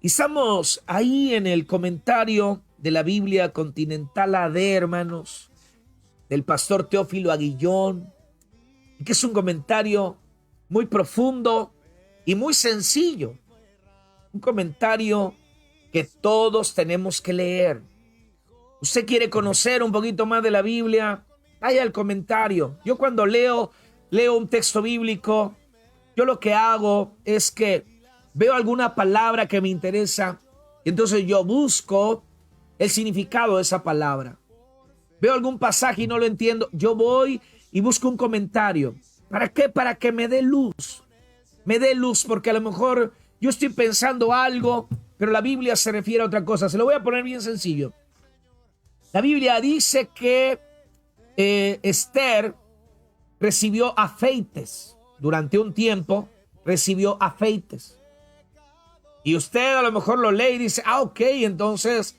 Y estamos ahí en el comentario de la Biblia Continental AD, hermanos, del pastor Teófilo Aguillón, que es un comentario muy profundo y muy sencillo. Un comentario que todos tenemos que leer. Usted quiere conocer un poquito más de la Biblia, vaya al comentario. Yo cuando leo un texto bíblico, yo lo que hago es que veo alguna palabra que me interesa y entonces yo busco el significado de esa palabra. Veo algún pasaje y no lo entiendo, yo voy y busco un comentario. ¿Para qué? Para que me dé luz. Me dé luz, porque a lo mejor yo estoy pensando algo, pero la Biblia se refiere a otra cosa. Se lo voy a poner bien sencillo. La Biblia dice que Esther recibió afeites. Durante un tiempo recibió afeites. Y usted a lo mejor lo lee y dice, ok, entonces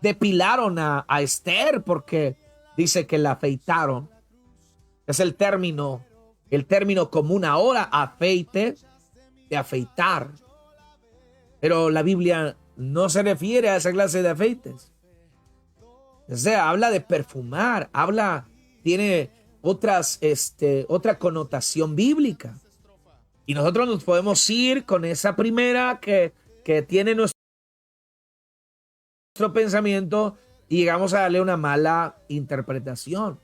depilaron a Esther porque dice que la afeitaron. Es el término común ahora, afeite, de afeitar. Pero la Biblia no se refiere a esa clase de afeites. O sea, habla de perfumar, tiene otra connotación bíblica. Y nosotros nos podemos ir con esa primera que tiene nuestro pensamiento y llegamos a darle una mala interpretación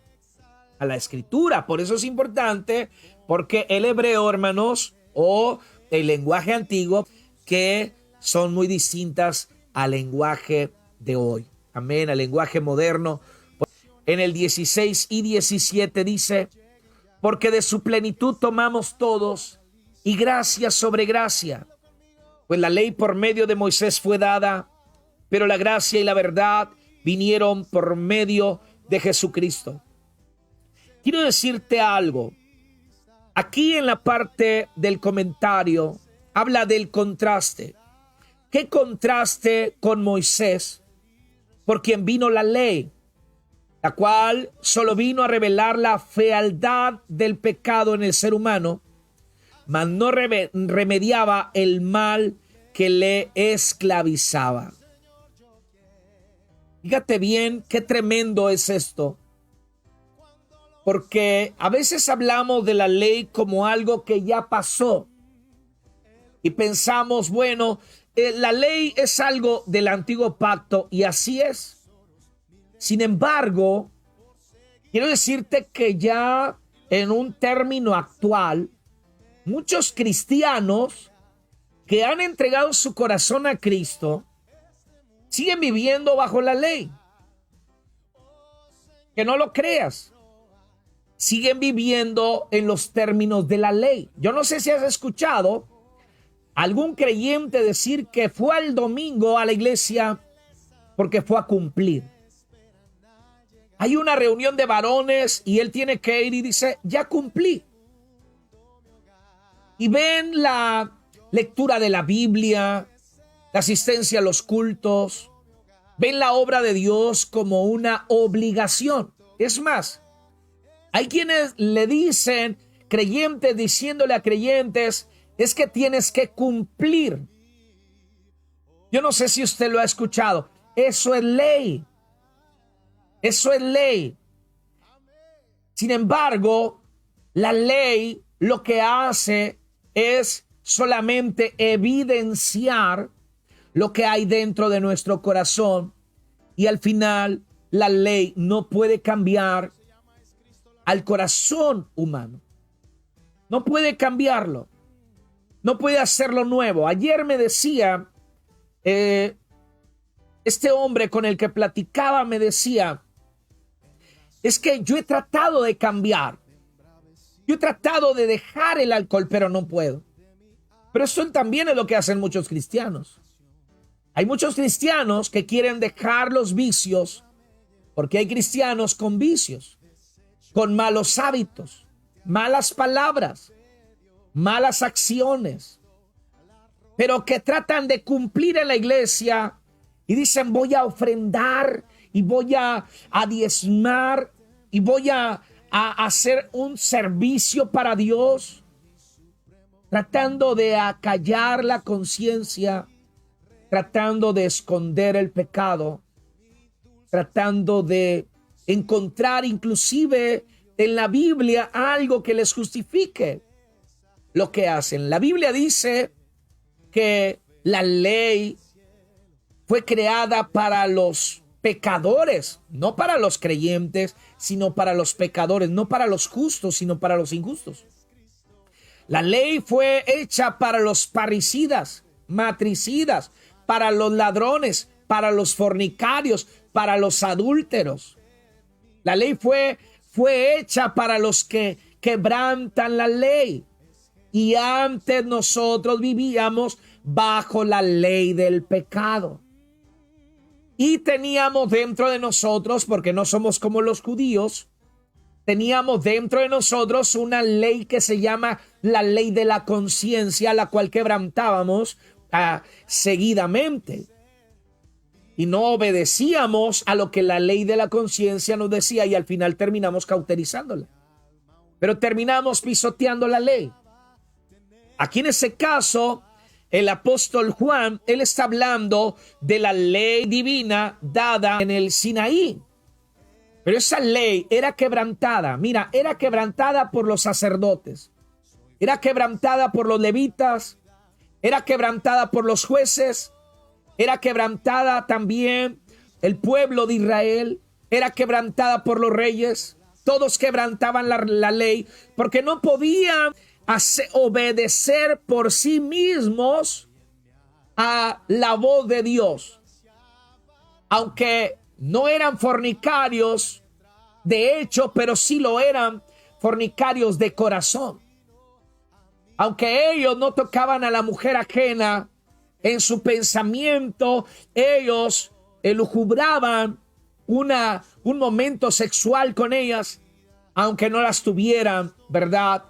a la escritura. Por eso es importante, porque el hebreo, hermanos, o el lenguaje antiguo, que son muy distintas al lenguaje de hoy. Amén, al lenguaje moderno. En el 16 y 17 dice, porque de su plenitud tomamos todos, y gracia sobre gracia. Pues la ley por medio de Moisés fue dada, pero la gracia y la verdad vinieron por medio de Jesucristo. Quiero decirte algo. Aquí en la parte del comentario habla del contraste. ¿Qué contraste con Moisés? Por quien vino la ley, la cual solo vino a revelar la fealdad del pecado en el ser humano, mas no remediaba el mal que le esclavizaba. Fíjate bien qué tremendo es esto, porque a veces hablamos de la ley como algo que ya pasó y pensamos, bueno, la ley es algo del antiguo pacto y así es. Sin embargo, quiero decirte que ya en un término actual, muchos cristianos que han entregado su corazón a Cristo siguen viviendo bajo la ley. Que no lo creas. Siguen viviendo en los términos de la ley. Yo no sé si has escuchado algún creyente decir que fue al domingo a la iglesia porque fue a cumplir. Hay una reunión de varones y él tiene que ir y dice, ya cumplí. Y ven la lectura de la Biblia, la asistencia a los cultos, ven la obra de Dios como una obligación. Es más, hay quienes le dicen, creyentes, diciéndole a creyentes, es que tienes que cumplir. Yo no sé si usted lo ha escuchado. Eso es ley. Eso es ley. Sin embargo, la ley lo que hace es solamente evidenciar lo que hay dentro de nuestro corazón. Y al final, la ley no puede cambiar al corazón humano. No puede cambiarlo. No puede hacerlo nuevo. Ayer me decía, este hombre con el que platicaba me decía, es que yo he tratado de cambiar. Yo he tratado de dejar el alcohol, pero no puedo. Pero eso también es lo que hacen muchos cristianos. Hay muchos cristianos que quieren dejar los vicios, porque hay cristianos con vicios, con malos hábitos, malas palabras, malas acciones, pero que tratan de cumplir en la iglesia y dicen voy a ofrendar y voy a diezmar y voy a hacer un servicio para Dios, tratando de acallar la conciencia, tratando de esconder el pecado, tratando de encontrar inclusive en la Biblia algo que les justifique lo que hacen. La Biblia dice que la ley fue creada para los pecadores, no para los creyentes, sino para los pecadores, no para los justos, sino para los injustos. La ley fue hecha para los parricidas, matricidas, para los ladrones, para los fornicarios, para los adúlteros. La ley fue hecha para los que quebrantan la ley. Y antes nosotros vivíamos bajo la ley del pecado. Y teníamos dentro de nosotros, porque no somos como los judíos, teníamos dentro de nosotros una ley que se llama la ley de la conciencia, la cual quebrantábamos seguidamente. Y no obedecíamos a lo que la ley de la conciencia nos decía y al final terminamos cauterizándola. Pero terminamos pisoteando la ley. Aquí en ese caso, el apóstol Juan, él está hablando de la ley divina dada en el Sinaí. Pero esa ley era quebrantada. Mira, era quebrantada por los sacerdotes. Era quebrantada por los levitas. Era quebrantada por los jueces. Era quebrantada también el pueblo de Israel. Era quebrantada por los reyes. Todos quebrantaban la ley porque no podían obedecer por sí mismos a la voz de Dios. Aunque no eran fornicarios de hecho, pero sí lo eran fornicarios de corazón. Aunque ellos no tocaban a la mujer ajena, en su pensamiento ellos elucubraban un momento sexual con ellas, aunque no las tuvieran, ¿verdad?,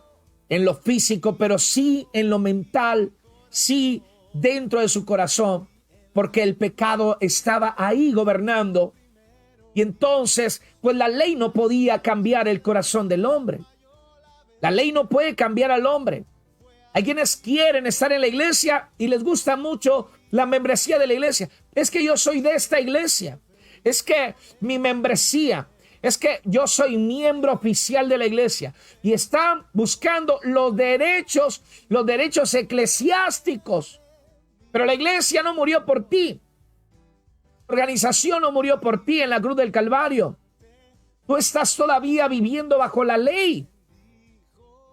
en lo físico, pero sí en lo mental, sí dentro de su corazón, porque el pecado estaba ahí gobernando. Y entonces, pues la ley no podía cambiar el corazón del hombre. La ley no puede cambiar al hombre. Hay quienes quieren estar en la iglesia y les gusta mucho la membresía de la iglesia. Es que yo soy de esta iglesia. Es que mi membresía, es que yo soy miembro oficial de la iglesia. Y están buscando los derechos eclesiásticos. Pero la iglesia no murió por ti. La organización no murió por ti en la cruz del Calvario. Tú estás todavía viviendo bajo la ley.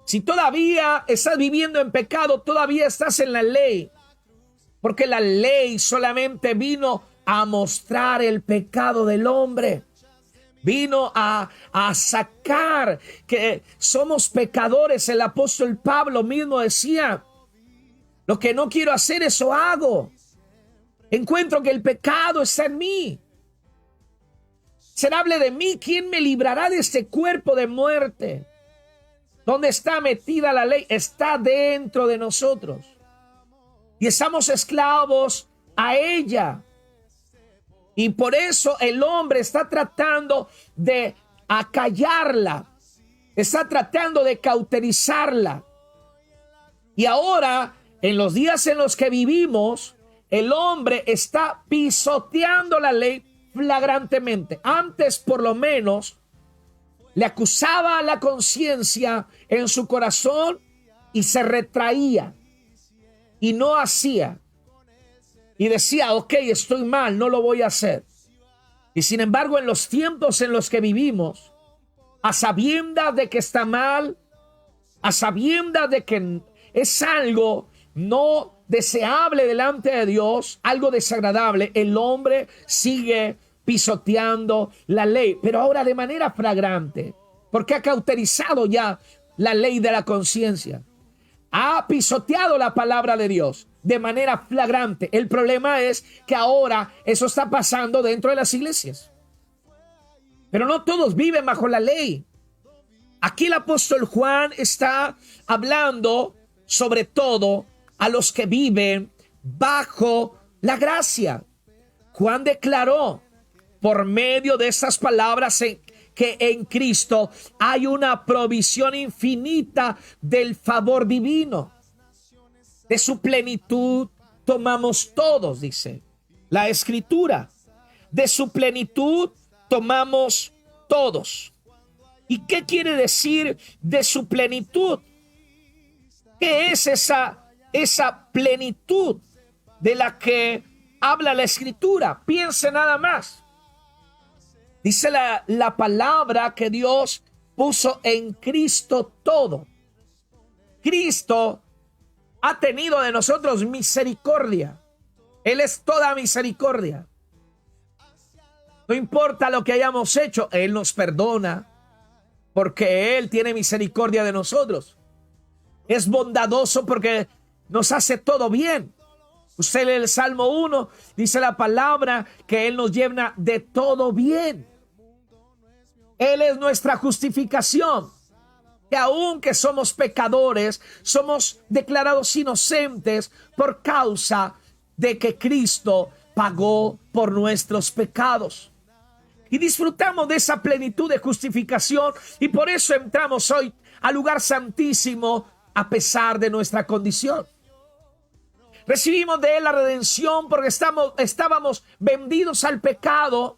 Si todavía estás viviendo en pecado, todavía estás en la ley. Porque la ley solamente vino a mostrar el pecado del hombre. Vino a sacar que somos pecadores. El apóstol Pablo mismo decía: lo que no quiero hacer, eso hago. Encuentro que el pecado está en mí. Será hable de mí, ¿quién me librará de este cuerpo de muerte? ¿Dónde está metida la ley? Está dentro de nosotros. Y estamos esclavos a ella. Y por eso el hombre está tratando de acallarla. Está tratando de cauterizarla. Y ahora, en los días en los que vivimos, el hombre está pisoteando la ley flagrantemente. Antes, por lo menos, le acusaba a la conciencia en su corazón y se retraía y no hacía. Y decía: ok, estoy mal, no lo voy a hacer. Y sin embargo, en los tiempos en los que vivimos, a sabiendas de que está mal, a sabiendas de que es algo no deseable delante de Dios, algo desagradable, el hombre sigue pisoteando la ley, pero ahora de manera flagrante, porque ha cauterizado ya la ley de la conciencia. Ha pisoteado la palabra de Dios de manera flagrante. El problema es que ahora eso está pasando dentro de las iglesias. Pero no todos viven bajo la ley. Aquí el apóstol Juan está hablando sobre todo a los que viven bajo la gracia. Juan declaró por medio de estas palabras que en Cristo hay una provisión infinita del favor divino, de su plenitud tomamos todos, dice la Escritura. De su plenitud tomamos todos. ¿Y qué quiere decir de su plenitud? ¿Qué es esa plenitud de la que habla la Escritura? Piense nada más. Dice la palabra que Dios puso en Cristo todo. Cristo ha tenido de nosotros misericordia. Él es toda misericordia. No importa lo que hayamos hecho, Él nos perdona porque Él tiene misericordia de nosotros. Es bondadoso porque nos hace todo bien. Usted lee el Salmo 1, dice la palabra que Él nos llena de todo bien. Él es nuestra justificación. Que aunque somos pecadores, somos declarados inocentes por causa de que Cristo pagó por nuestros pecados. Y disfrutamos de esa plenitud de justificación y por eso entramos hoy al lugar santísimo a pesar de nuestra condición. Recibimos de Él la redención porque estábamos vendidos al pecado,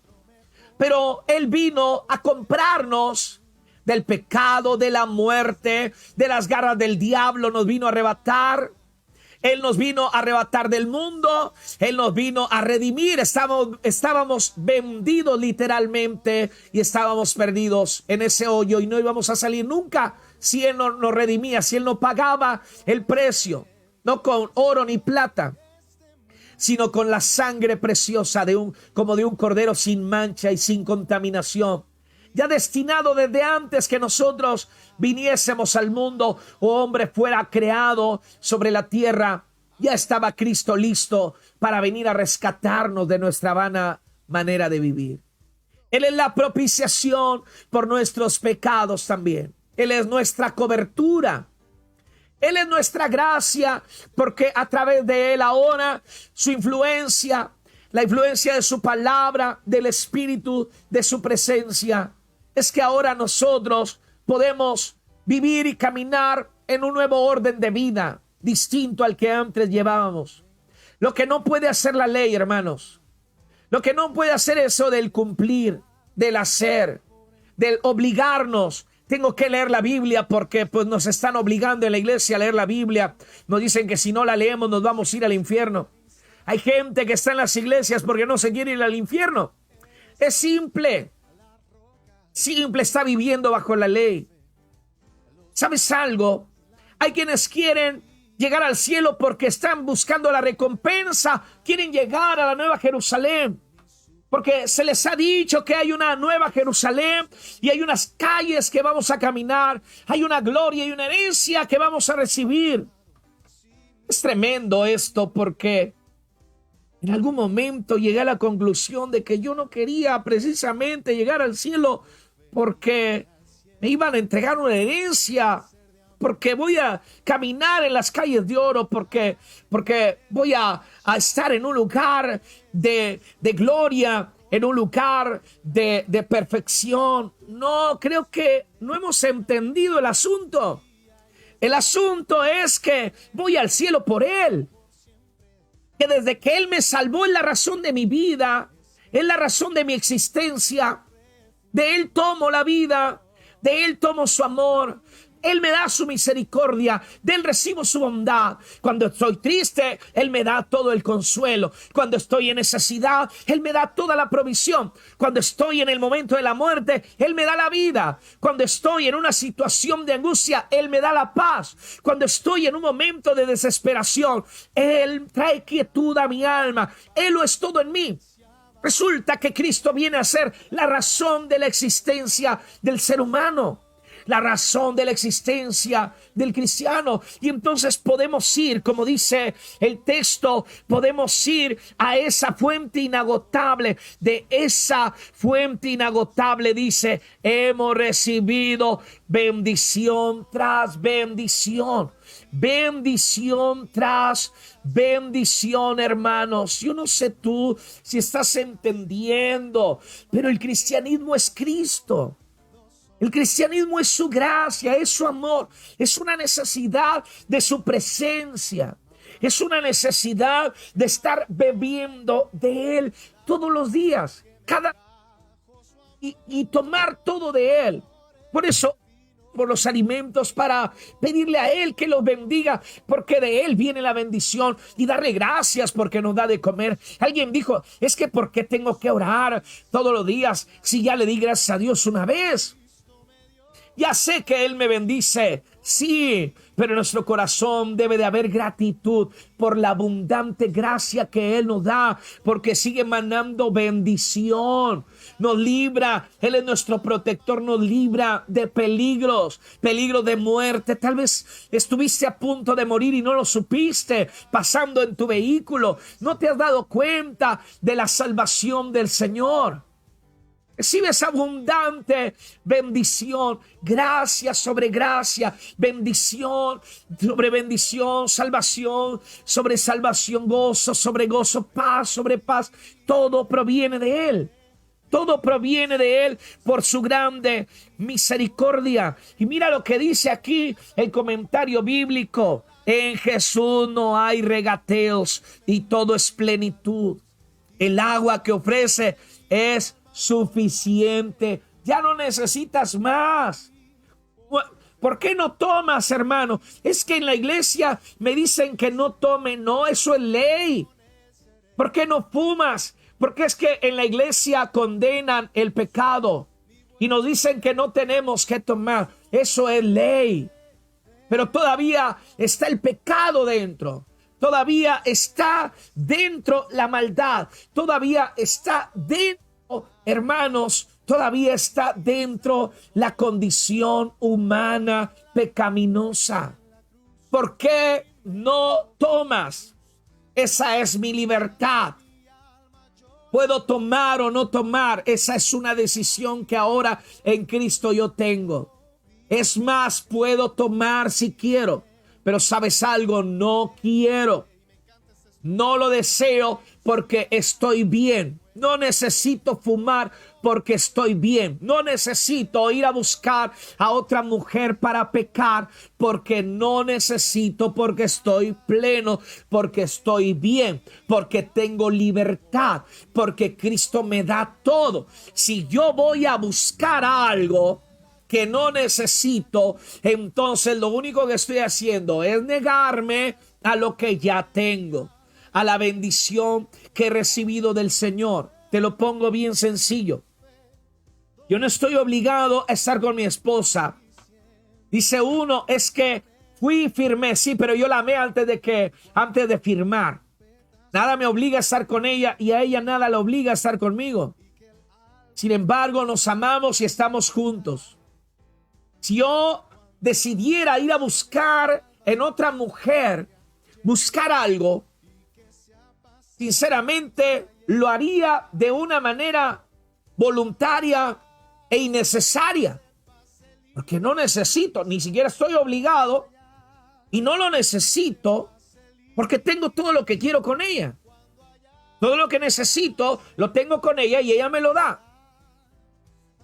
pero Él vino a comprarnos del pecado, de la muerte, de las garras del diablo. Nos vino a arrebatar. Él nos vino a arrebatar del mundo. Él nos vino a redimir. Estábamos vendidos literalmente y estábamos perdidos en ese hoyo y no íbamos a salir nunca si Él no nos redimía, si Él no pagaba el precio, no con oro ni plata, sino con la sangre preciosa como de un cordero sin mancha y sin contaminación. Ya destinado desde antes que nosotros viniésemos al mundo o hombre fuera creado sobre la tierra, ya estaba Cristo listo para venir a rescatarnos de nuestra vana manera de vivir. Él es la propiciación por nuestros pecados también. Él es nuestra cobertura. Él es nuestra gracia porque a través de Él ahora su influencia, la influencia de su palabra, del Espíritu, de su presencia, es que ahora nosotros podemos vivir y caminar en un nuevo orden de vida, distinto al que antes llevábamos. Lo que no puede hacer la ley, hermanos, lo que no puede hacer eso del cumplir, del hacer, del obligarnos. Tengo que leer la Biblia porque pues nos están obligando en la iglesia a leer la Biblia. Nos dicen que si no la leemos nos vamos a ir al infierno. Hay gente que está en las iglesias porque no se quiere ir al infierno. Es simple, está viviendo bajo la ley. ¿Sabes algo? Hay quienes quieren llegar al cielo porque están buscando la recompensa, quieren llegar a la Nueva Jerusalén, porque se les ha dicho que hay una Nueva Jerusalén y hay unas calles que vamos a caminar, hay una gloria y una herencia que vamos a recibir. Es tremendo esto porque en algún momento llegué a la conclusión de que yo no quería precisamente llegar al cielo porque me iban a entregar una herencia, porque voy a caminar en las calles de oro, porque voy a estar en un lugar de gloria, en un lugar de perfección. No, creo que no hemos entendido el asunto. El asunto es que voy al cielo por Él. Que desde que Él me salvó es la razón de mi vida, es la razón de mi existencia. De Él tomo la vida, de Él tomo su amor, Él me da su misericordia, de Él recibo su bondad. Cuando estoy triste, Él me da todo el consuelo. Cuando estoy en necesidad, Él me da toda la provisión. Cuando estoy en el momento de la muerte, Él me da la vida. Cuando estoy en una situación de angustia, Él me da la paz. Cuando estoy en un momento de desesperación, Él trae quietud a mi alma. Él lo es todo en mí. Resulta que Cristo viene a ser la razón de la existencia del ser humano, la razón de la existencia del cristiano. Y entonces podemos ir, como dice el texto, podemos ir a esa fuente inagotable. De esa fuente inagotable dice, hemos recibido bendición tras bendición. Bendición tras bendición, hermanos. Yo no sé tú si estás entendiendo, pero el cristianismo es Cristo. El cristianismo es su gracia, es su amor, es una necesidad de su presencia. Es una necesidad de estar bebiendo de Él todos los días, y tomar todo de Él. Por eso, por los alimentos, para pedirle a Él que los bendiga, porque de Él viene la bendición, y darle gracias porque nos da de comer. Alguien dijo, es que ¿por qué tengo que orar todos los días si ya le di gracias a Dios una vez? Ya sé que Él me bendice, sí, pero en nuestro corazón debe de haber gratitud por la abundante gracia que Él nos da, porque sigue mandando bendición, nos libra, Él es nuestro protector, nos libra de peligros de muerte. Tal vez estuviste a punto de morir y no lo supiste, pasando en tu vehículo, no te has dado cuenta de la salvación del Señor. Recibes abundante bendición, gracia sobre gracia, bendición sobre bendición, salvación sobre salvación, gozo sobre gozo, paz sobre paz. Todo proviene de Él. Todo proviene de Él por su grande misericordia. Y mira lo que dice aquí el comentario bíblico. En Jesús no hay regateos y todo es plenitud. El agua que ofrece es suficiente, ya no necesitas más. ¿Por qué no tomas, hermano? Es que en la iglesia me dicen que no tome. No, eso es ley. ¿Por qué no fumas? Porque es que en la iglesia condenan el pecado y nos dicen que no tenemos que tomar. Eso es ley. Pero todavía está el pecado dentro. Todavía está dentro la maldad. Todavía está dentro, hermanos, todavía está dentro la condición humana pecaminosa. ¿Por qué no tomas? Esa es mi libertad. Puedo tomar o no tomar. Esa es una decisión que ahora en Cristo yo tengo. Es más, puedo tomar si quiero, pero ¿sabes algo? No quiero. No lo deseo porque estoy bien. No necesito fumar porque estoy bien. No necesito ir a buscar a otra mujer para pecar porque no necesito, porque estoy pleno, porque estoy bien, porque tengo libertad, porque Cristo me da todo. Si yo voy a buscar algo que no necesito, entonces lo único que estoy haciendo es negarme a lo que ya tengo, a la bendición que he recibido del Señor. Te lo pongo bien sencillo. Yo no estoy obligado a estar con mi esposa. Dice uno, es que fui y firmé. Sí, pero yo la amé antes de firmar. Nada me obliga a estar con ella y a ella nada la obliga a estar conmigo. Sin embargo, nos amamos y estamos juntos. Si yo decidiera ir a buscar en otra mujer, buscar algo, sinceramente lo haría de una manera voluntaria e innecesaria, porque no necesito, ni siquiera estoy obligado, y no lo necesito porque tengo todo lo que quiero con ella. Todo lo que necesito lo tengo con ella y ella me lo da.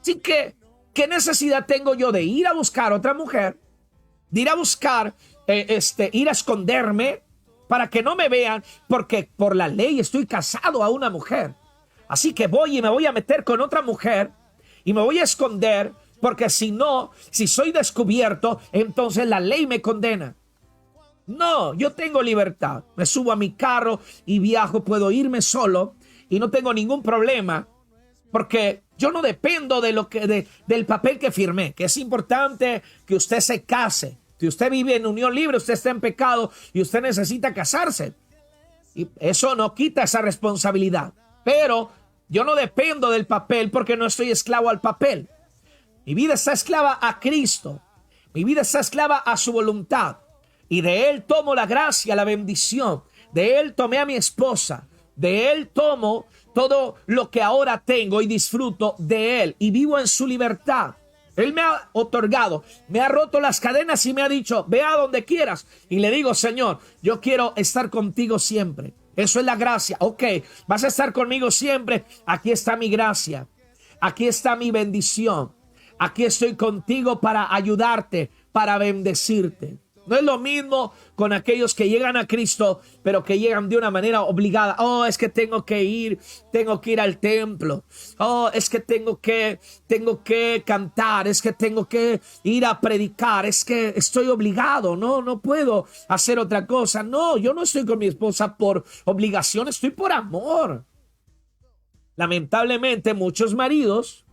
Así que, ¿qué necesidad tengo yo de ir a buscar otra mujer? De ir a buscar, ir a esconderme para que no me vean, porque por la ley estoy casado a una mujer. Así que voy y me voy a meter con otra mujer y me voy a esconder, porque si no, si soy descubierto, entonces la ley me condena. No, yo tengo libertad. Me subo a mi carro y viajo, puedo irme solo y no tengo ningún problema, porque yo no dependo del papel que firmé, que es importante que usted se case. Si usted vive en unión libre, usted está en pecado y usted necesita casarse. Y eso no quita esa responsabilidad. Pero yo no dependo del papel porque no estoy esclavo al papel. Mi vida está esclava a Cristo. Mi vida está esclava a su voluntad. Y de Él tomo la gracia, la bendición. De Él tomé a mi esposa. De Él tomo todo lo que ahora tengo y disfruto de Él. Y vivo en su libertad. Él me ha otorgado, me ha roto las cadenas y me ha dicho, ve a donde quieras. Y le digo, Señor, yo quiero estar contigo siempre. Eso es la gracia. Ok, vas a estar conmigo siempre. Aquí está mi gracia. Aquí está mi bendición. Aquí estoy contigo para ayudarte, para bendecirte. No es lo mismo con aquellos que llegan a Cristo, pero que llegan de una manera obligada. Oh, es que tengo que ir al templo. Oh, es que tengo que cantar. Es que tengo que ir a predicar. Es que estoy obligado. No puedo hacer otra cosa. No, yo no estoy con mi esposa por obligación, estoy por amor. Lamentablemente, muchos maridos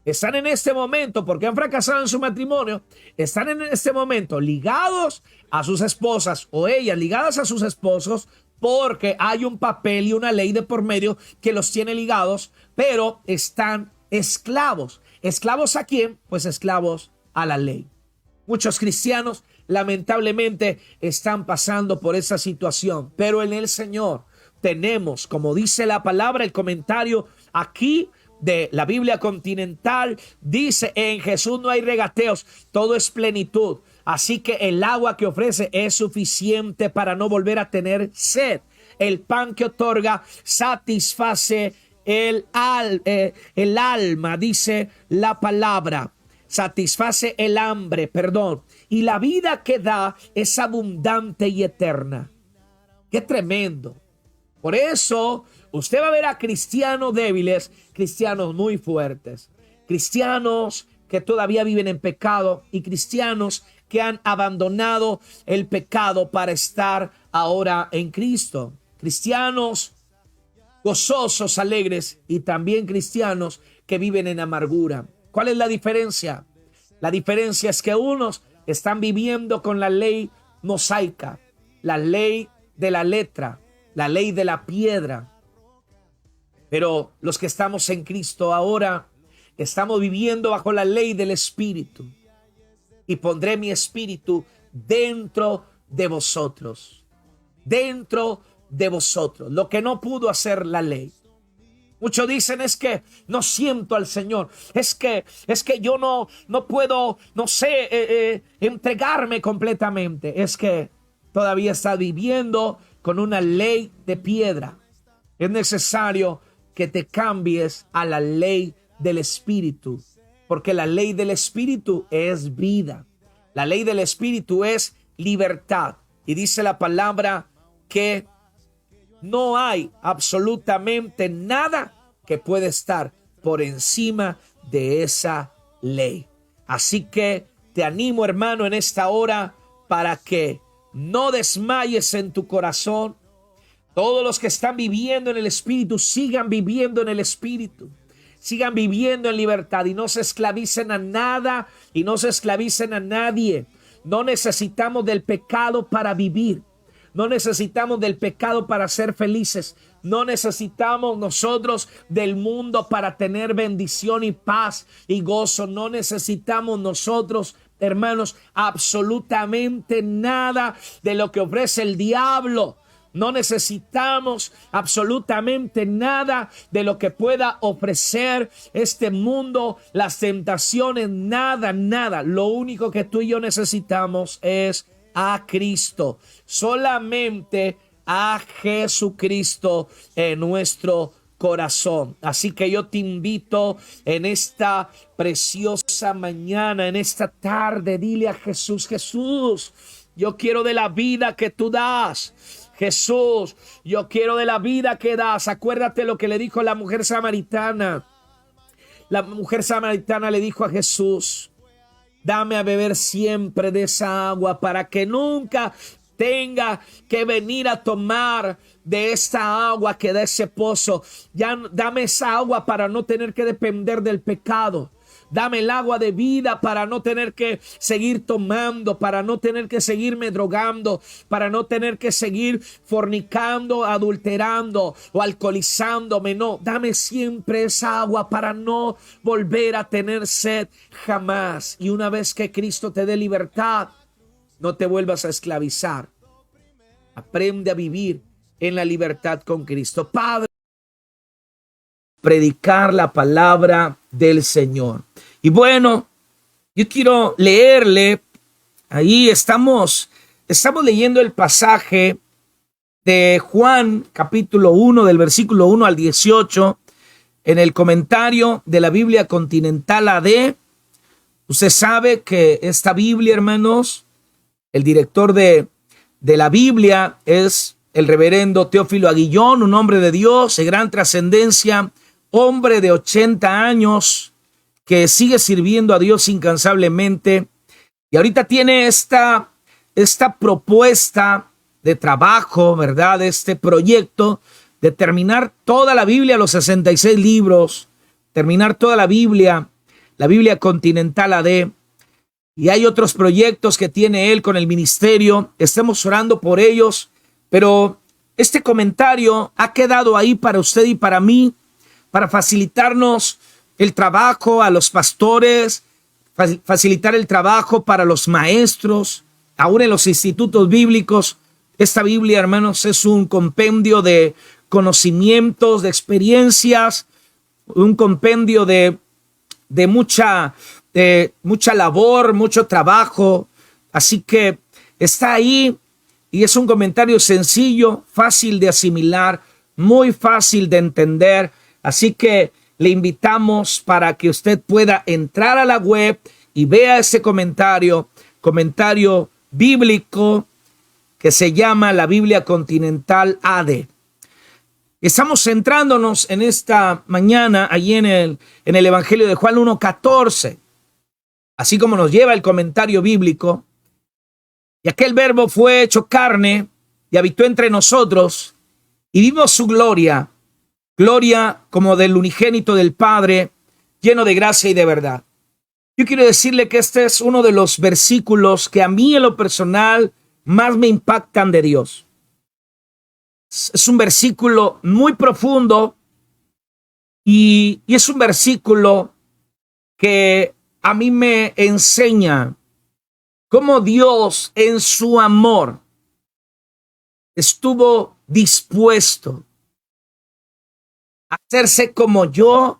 están en este momento, porque han fracasado en su matrimonio, están en este momento ligados a sus esposas o ellas ligadas a sus esposos porque hay un papel y una ley de por medio que los tiene ligados, pero están esclavos. ¿Esclavos a quién? Pues esclavos a la ley. Muchos cristianos lamentablemente están pasando por esa situación, pero en el Señor tenemos, como dice la palabra, el comentario aquí de la Biblia Continental dice: en Jesús no hay regateos, todo es plenitud. Así que el agua que ofrece es suficiente para no volver a tener sed. El pan que otorga satisface el alma, dice la palabra. Satisface el hambre, perdón. Y la vida que da es abundante y eterna. ¡Qué tremendo! Por eso usted va a ver a cristianos débiles, cristianos muy fuertes, cristianos que todavía viven en pecado y cristianos que han abandonado el pecado para estar ahora en Cristo. Cristianos gozosos, alegres, y también cristianos que viven en amargura. ¿Cuál es la diferencia? La diferencia es que unos están viviendo con la ley mosaica, la ley de la letra, la ley de la piedra. Pero los que estamos en Cristo ahora estamos viviendo bajo la ley del Espíritu. Y pondré mi espíritu dentro de vosotros. Dentro de vosotros. Lo que no pudo hacer la ley. Muchos dicen: es que no siento al Señor. Es que yo no puedo, entregarme completamente. Es que todavía está viviendo con una ley de piedra. Es necesario que te cambies a la ley del Espíritu, porque la ley del Espíritu es vida. La ley del Espíritu es libertad. Y dice la palabra que no hay absolutamente nada que pueda estar por encima de esa ley. Así que te animo, hermano, en esta hora para que no desmayes en tu corazón. Todos los que están viviendo en el Espíritu sigan viviendo en el Espíritu. Sigan viviendo en libertad y no se esclavicen a nada y no se esclavicen a nadie. No necesitamos del pecado para vivir. No necesitamos del pecado para ser felices. No necesitamos nosotros del mundo para tener bendición y paz y gozo. No necesitamos nosotros, hermanos, absolutamente nada de lo que ofrece el diablo. No necesitamos absolutamente nada de lo que pueda ofrecer este mundo, las tentaciones, nada. Lo único que tú y yo necesitamos es a Cristo, solamente a Jesucristo en nuestro corazón. Así que yo te invito en esta preciosa mañana, en esta tarde, dile a Jesús: Jesús, yo quiero de la vida que tú das. Jesús, yo quiero de la vida que das. Acuérdate lo que le dijo la mujer samaritana. La mujer samaritana le dijo a Jesús: dame a beber siempre de esa agua para que nunca tenga que venir a tomar de esta agua que da ese pozo. Ya dame esa agua para no tener que depender del pecado. Dame el agua de vida para no tener que seguir tomando, para no tener que seguirme drogando, para no tener que seguir fornicando, adulterando o alcoholizándome. No, dame siempre esa agua para no volver a tener sed jamás. Y una vez que Cristo te dé libertad, no te vuelvas a esclavizar. Aprende a vivir en la libertad con Cristo. Padre, predicar la palabra del Señor. Y bueno, yo quiero leerle, ahí estamos leyendo el pasaje de Juan capítulo 1 del versículo 1 al 18 en el comentario de la Biblia Continental AD. Usted sabe que esta Biblia, hermanos, El director de la Biblia es el reverendo Teófilo Aguillón, un hombre de Dios, de gran trascendencia, hombre de 80 años que sigue sirviendo a Dios incansablemente. Y ahorita tiene esta propuesta de trabajo, ¿verdad? Este proyecto de terminar toda la Biblia, los 66 libros, terminar toda la Biblia Continental AD. Y hay otros proyectos que tiene él con el ministerio. Estemos orando por ellos. Pero este comentario ha quedado ahí para usted y para mí, para facilitarnos el trabajo a los pastores, facilitar el trabajo para los maestros, aún en los institutos bíblicos. Esta Biblia, hermanos, es un compendio de conocimientos, de experiencias, un compendio de mucha labor, mucho trabajo. Así que está ahí y es un comentario sencillo, fácil de asimilar, muy fácil de entender. Así que le invitamos para que usted pueda entrar a la web y vea ese comentario bíblico que se llama la Biblia Continental AD. Estamos centrándonos en esta mañana allí en el Evangelio de Juan 1:14, así como nos lleva el comentario bíblico. Y aquel verbo fue hecho carne y habitó entre nosotros y vimos su gloria como del unigénito del Padre, lleno de gracia y de verdad. Yo quiero decirle que este es uno de los versículos que a mí en lo personal más me impactan de Dios. Es un versículo muy profundo y es un versículo que a mí me enseña cómo Dios en su amor estuvo dispuesto a hacerse como yo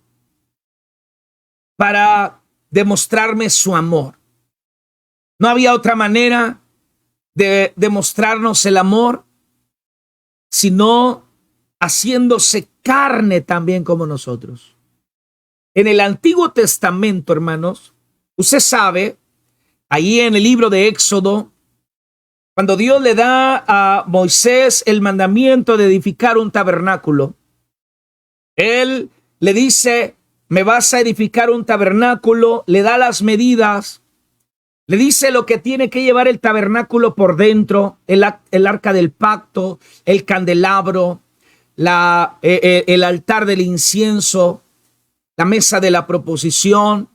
para demostrarme su amor. No había otra manera de demostrarnos el amor sino haciéndose carne también como nosotros. En el Antiguo Testamento, hermanos, usted sabe, ahí en el libro de Éxodo, cuando Dios le da a Moisés el mandamiento de edificar un tabernáculo, Él le dice, me vas a edificar un tabernáculo, le da las medidas, le dice lo que tiene que llevar el tabernáculo por dentro, el arca del pacto, el candelabro, el altar del incienso, la mesa de la proposición.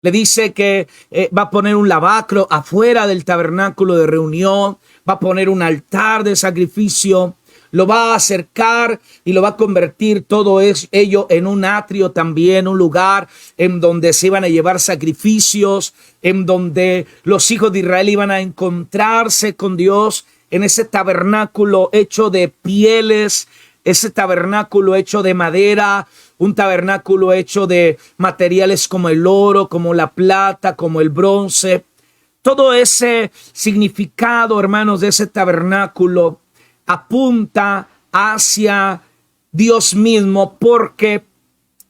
Le dice que va a poner un lavacro afuera del tabernáculo de reunión, va a poner un altar de sacrificio, lo va a acercar y lo va a convertir todo ello en un atrio también, un lugar en donde se iban a llevar sacrificios, en donde los hijos de Israel iban a encontrarse con Dios en ese tabernáculo hecho de pieles, ese tabernáculo hecho de madera, un tabernáculo hecho de materiales como el oro, como la plata, como el bronce. Todo ese significado, hermanos, de ese tabernáculo apunta hacia Dios mismo, porque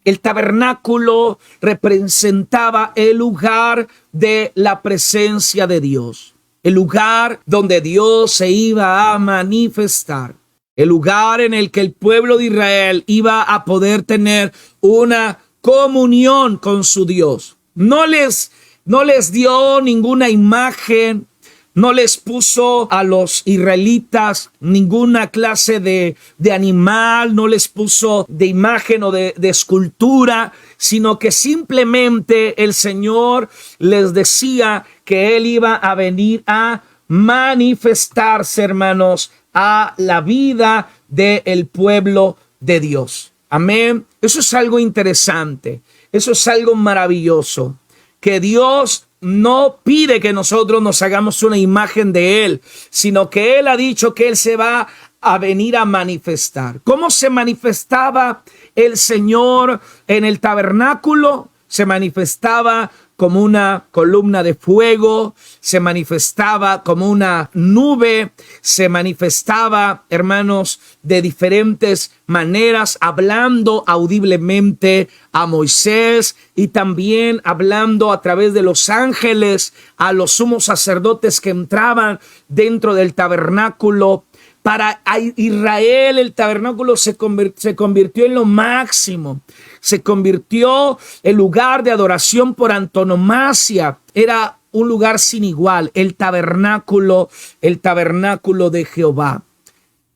el tabernáculo representaba el lugar de la presencia de Dios, el lugar donde Dios se iba a manifestar, el lugar en el que el pueblo de Israel iba a poder tener una comunión con su Dios. No les dio ninguna imagen, no les puso a los israelitas ninguna clase de animal, no les puso de imagen o de escultura, sino que simplemente el Señor les decía que Él iba a venir a manifestarse, hermanos, a la vida del pueblo de Dios. Amén. Eso es algo interesante, eso es algo maravilloso, que Dios no pide que nosotros nos hagamos una imagen de Él, sino que Él ha dicho que Él se va a venir a manifestar. ¿Cómo se manifestaba el Señor en el tabernáculo? Se manifestaba como una columna de fuego, se manifestaba como una nube, se manifestaba, hermanos, de diferentes maneras, hablando audiblemente a Moisés y también hablando a través de los ángeles a los sumos sacerdotes que entraban dentro del tabernáculo. Para Israel el tabernáculo se convirtió en lo máximo, se convirtió en lugar de adoración por antonomasia. Era un lugar sin igual, el tabernáculo de Jehová.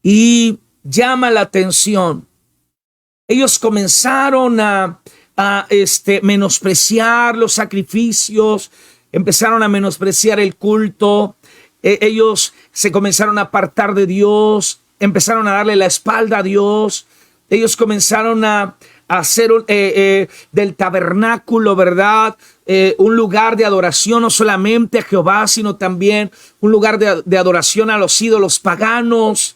Y llama la atención, ellos comenzaron a menospreciar los sacrificios, empezaron a menospreciar el culto. Ellos se comenzaron a apartar de Dios, empezaron a darle la espalda a Dios. Ellos comenzaron a hacer del tabernáculo, ¿verdad? Un lugar de adoración no solamente a Jehová, sino también un lugar de adoración a los ídolos paganos.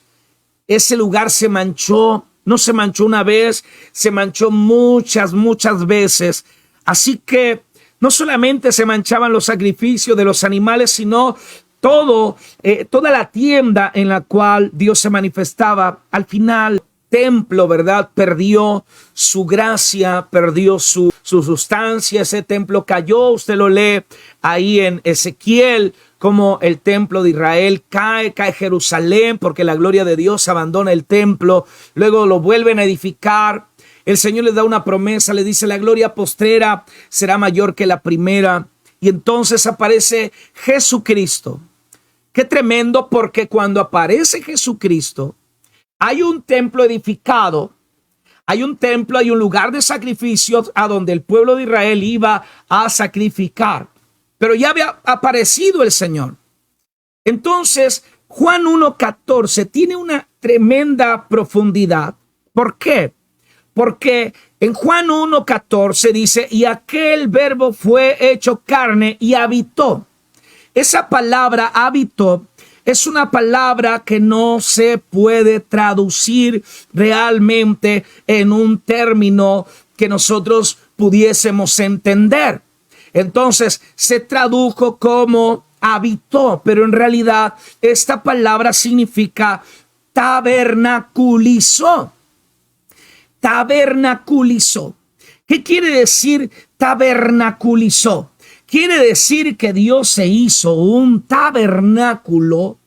Ese lugar se manchó, no se manchó una vez, se manchó muchas veces. Así que no solamente se manchaban los sacrificios de los animales, sino toda la tienda en la cual Dios se manifestaba. Al final, templo, ¿verdad? Perdió su gracia, perdió su sustancia. Ese templo cayó. Usted lo lee ahí en Ezequiel, como el templo de Israel cae Jerusalén, porque la gloria de Dios abandona el templo. Luego lo vuelven a edificar. El Señor les da una promesa, le dice: la gloria postrera será mayor que la primera. Y entonces aparece Jesucristo. Qué tremendo, porque cuando aparece Jesucristo, hay un templo edificado, hay un templo, hay un lugar de sacrificios a donde el pueblo de Israel iba a sacrificar. Pero ya había aparecido el Señor. Entonces, Juan 1:14 tiene una tremenda profundidad. ¿Por qué? Porque en Juan 1:14 dice: y aquel verbo fue hecho carne y habitó. Esa palabra habitó es una palabra que no se puede traducir realmente en un término que nosotros pudiésemos entender. Entonces se tradujo como habitó, pero en realidad esta palabra significa tabernaculizó. Tabernaculizó. ¿Qué quiere decir tabernaculizó? Quiere decir que Dios se hizo un tabernáculo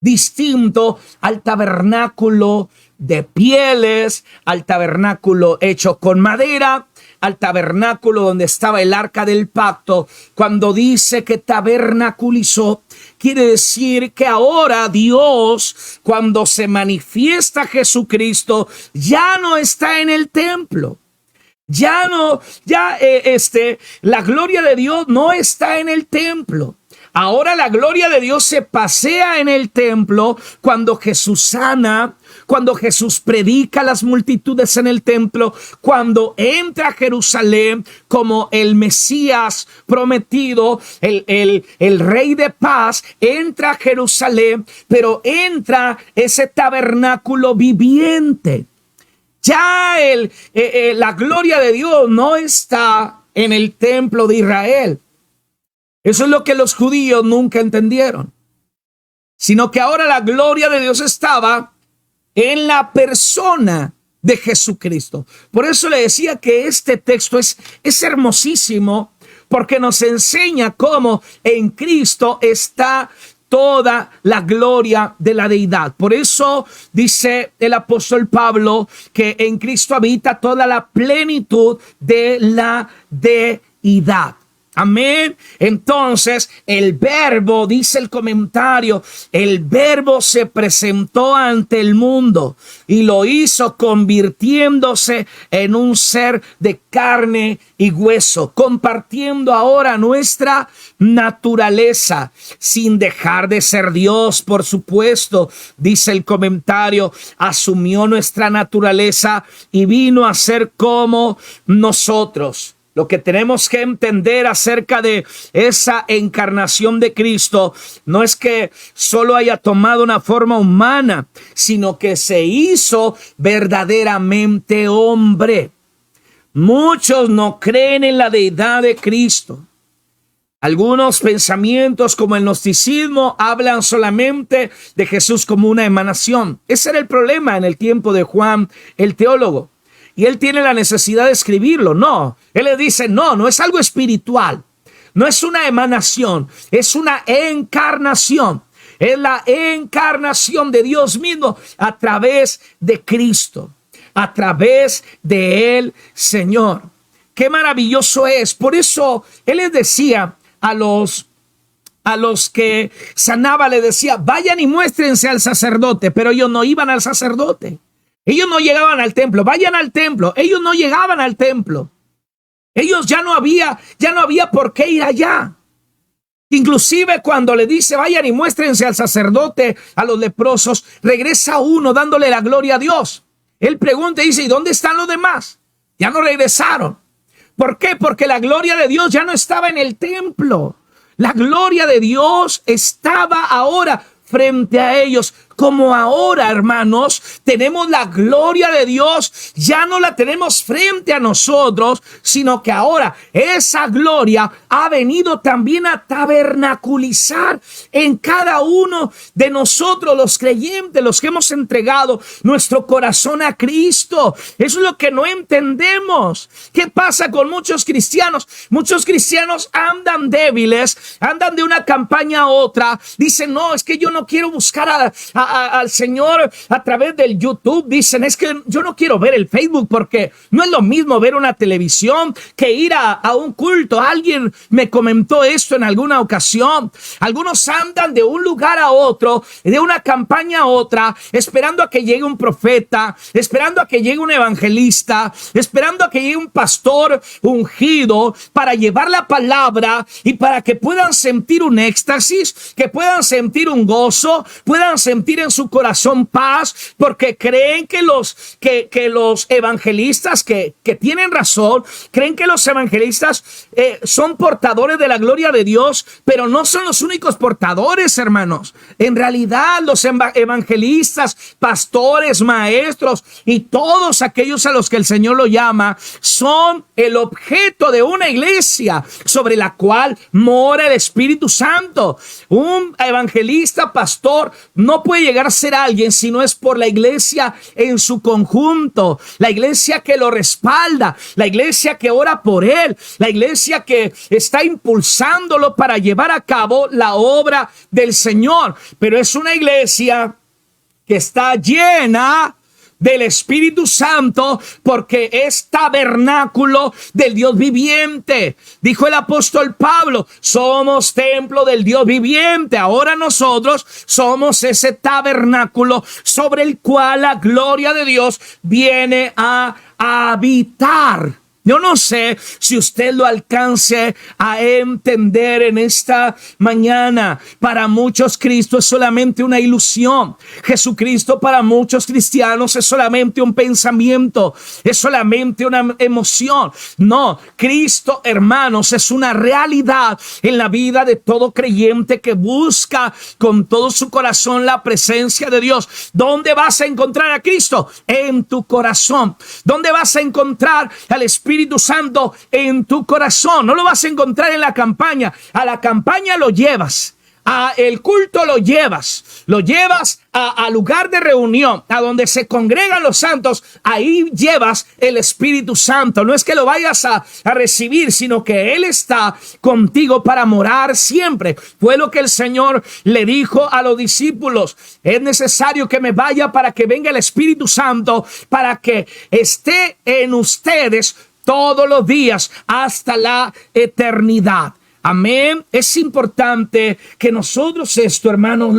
distinto al tabernáculo de pieles, al tabernáculo hecho con madera, al tabernáculo donde estaba el arca del pacto. Cuando dice que tabernaculizó, quiere decir que ahora Dios, cuando se manifiesta Jesucristo, ya no está en el templo. La gloria de Dios no está en el templo. Ahora la gloria de Dios se pasea en el templo cuando Jesús sana, cuando Jesús predica a las multitudes en el templo, cuando entra a Jerusalén como el Mesías prometido, el Rey de paz, entra a Jerusalén, pero entra ese tabernáculo viviente. Ya la gloria de Dios no está en el templo de Israel. Eso es lo que los judíos nunca entendieron. Sino que ahora la gloria de Dios estaba en la persona de Jesucristo. Por eso le decía que este texto es hermosísimo, porque nos enseña cómo en Cristo está toda la gloria de la deidad. Por eso dice el apóstol Pablo que en Cristo habita toda la plenitud de la deidad. Amén. Entonces el verbo, dice el comentario, el verbo se presentó ante el mundo y lo hizo convirtiéndose en un ser de carne y hueso, compartiendo ahora nuestra naturaleza, sin dejar de ser Dios, por supuesto. Dice el comentario, asumió nuestra naturaleza y vino a ser como nosotros. Lo que tenemos que entender acerca de esa encarnación de Cristo no es que solo haya tomado una forma humana, sino que se hizo verdaderamente hombre. Muchos no creen en la deidad de Cristo. Algunos pensamientos como el gnosticismo hablan solamente de Jesús como una emanación. Ese era el problema en el tiempo de Juan el teólogo. Y él tiene la necesidad de escribirlo. No, él le dice, no es algo espiritual. No es una emanación, es una encarnación. Es la encarnación de Dios mismo a través de Cristo, a través de el Señor. Qué maravilloso es. Por eso él les decía a los que sanaba, le decía, vayan y muéstrense al sacerdote, pero ellos no iban al sacerdote. Ellos no llegaban al templo, vayan al templo. Ellos no llegaban al templo. Ellos ya no había por qué ir allá. Inclusive cuando le dice, vayan y muéstrense al sacerdote, a los leprosos, regresa uno dándole la gloria a Dios. Él pregunta y dice, ¿y dónde están los demás? Ya no regresaron. ¿Por qué? Porque la gloria de Dios ya no estaba en el templo. La gloria de Dios estaba ahora frente a ellos. Como ahora, hermanos, tenemos la gloria de Dios, ya no la tenemos frente a nosotros, sino que ahora esa gloria ha venido también a tabernaculizar en cada uno de nosotros, los creyentes, los que hemos entregado nuestro corazón a Cristo. Eso es lo que no entendemos. ¿Qué pasa con muchos cristianos? Muchos cristianos andan débiles, andan de una campaña a otra, dicen, no, es que yo no quiero buscar al Señor a través del YouTube. Dicen, es que yo no quiero ver el Facebook porque no es lo mismo ver una televisión que ir a un culto. Alguien me comentó esto en alguna ocasión. Algunos andan de un lugar a otro, de una campaña a otra, esperando a que llegue un profeta, esperando a que llegue un evangelista, esperando a que llegue un pastor ungido para llevar la palabra y para que puedan sentir un éxtasis, que puedan sentir un gozo, puedan sentir en su corazón paz, porque creen que los evangelistas que tienen razón, creen que los evangelistas son portadores de la gloria de Dios, pero no son los únicos portadores, hermanos. En realidad, los evangelistas, pastores, maestros y todos aquellos a los que el Señor lo llama, son el objeto de una iglesia sobre la cual mora el Espíritu Santo. Un evangelista, pastor, no puede llegar a ser alguien si no es por la iglesia en su conjunto, la iglesia que lo respalda, la iglesia que ora por él, la iglesia que está impulsándolo para llevar a cabo la obra del Señor. Pero es una iglesia que está llena del Espíritu Santo, porque es tabernáculo del Dios viviente. Dijo el apóstol Pablo, somos templo del Dios viviente. Ahora nosotros somos ese tabernáculo sobre el cual la gloria de Dios viene a habitar. Yo no sé si usted lo alcance a entender en esta mañana. Para muchos Cristo es solamente una ilusión. Jesucristo para muchos cristianos es solamente un pensamiento, es solamente una emoción. No, Cristo, hermanos, es una realidad en la vida de todo creyente que busca con todo su corazón la presencia de Dios. ¿Dónde vas a encontrar a Cristo? En tu corazón. ¿Dónde vas a encontrar al Espíritu Santo? En tu corazón. No lo vas a encontrar en la campaña. A la campaña lo llevas, a el culto lo llevas al lugar de reunión, a donde se congregan los santos. Ahí llevas el Espíritu Santo. No es que lo vayas a recibir, sino que Él está contigo para morar siempre. Fue lo que el Señor le dijo a los discípulos: es necesario que me vaya para que venga el Espíritu Santo, para que esté en ustedes todos los días hasta la eternidad. Amén. Es importante que nosotros esto, hermanos,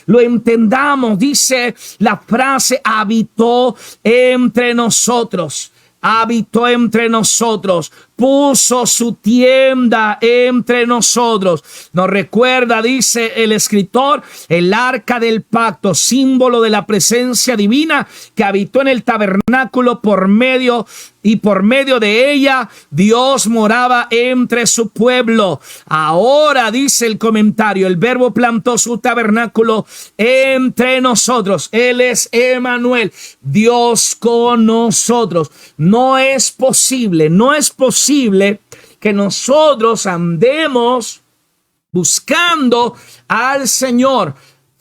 lo entendamos. Dice la frase: habitó entre nosotros. Habitó entre nosotros, puso su tienda entre nosotros. Nos recuerda, dice el escritor, el arca del pacto, símbolo de la presencia divina que habitó en el tabernáculo por medio de ella Dios moraba entre su pueblo. Ahora, dice el comentario, el Verbo plantó su tabernáculo entre nosotros. Él es Emmanuel, Dios con nosotros. No es posible que nosotros andemos buscando al Señor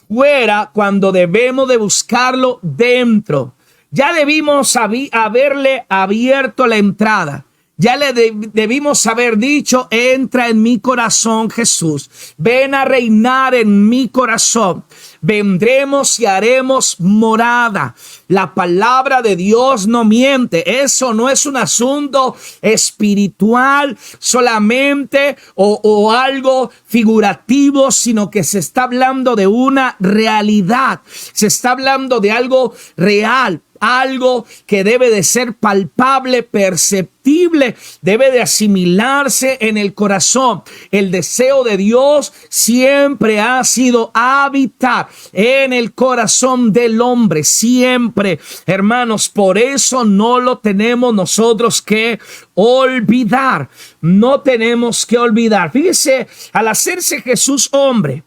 fuera cuando debemos de buscarlo dentro. Ya debimos haberle abierto la entrada. Ya le debimos haber dicho: entra en mi corazón, Jesús. Ven a reinar en mi corazón. Vendremos y haremos morada. La palabra de Dios no miente. Eso no es un asunto espiritual solamente o algo figurativo, sino que se está hablando de una realidad. Se está hablando de algo real. Algo que debe de ser palpable, perceptible, debe de asimilarse en el corazón. El deseo de Dios siempre ha sido habitar en el corazón del hombre, siempre, hermanos. Por eso no lo tenemos nosotros que olvidar. No tenemos que olvidar. Fíjese, al hacerse Jesús hombre,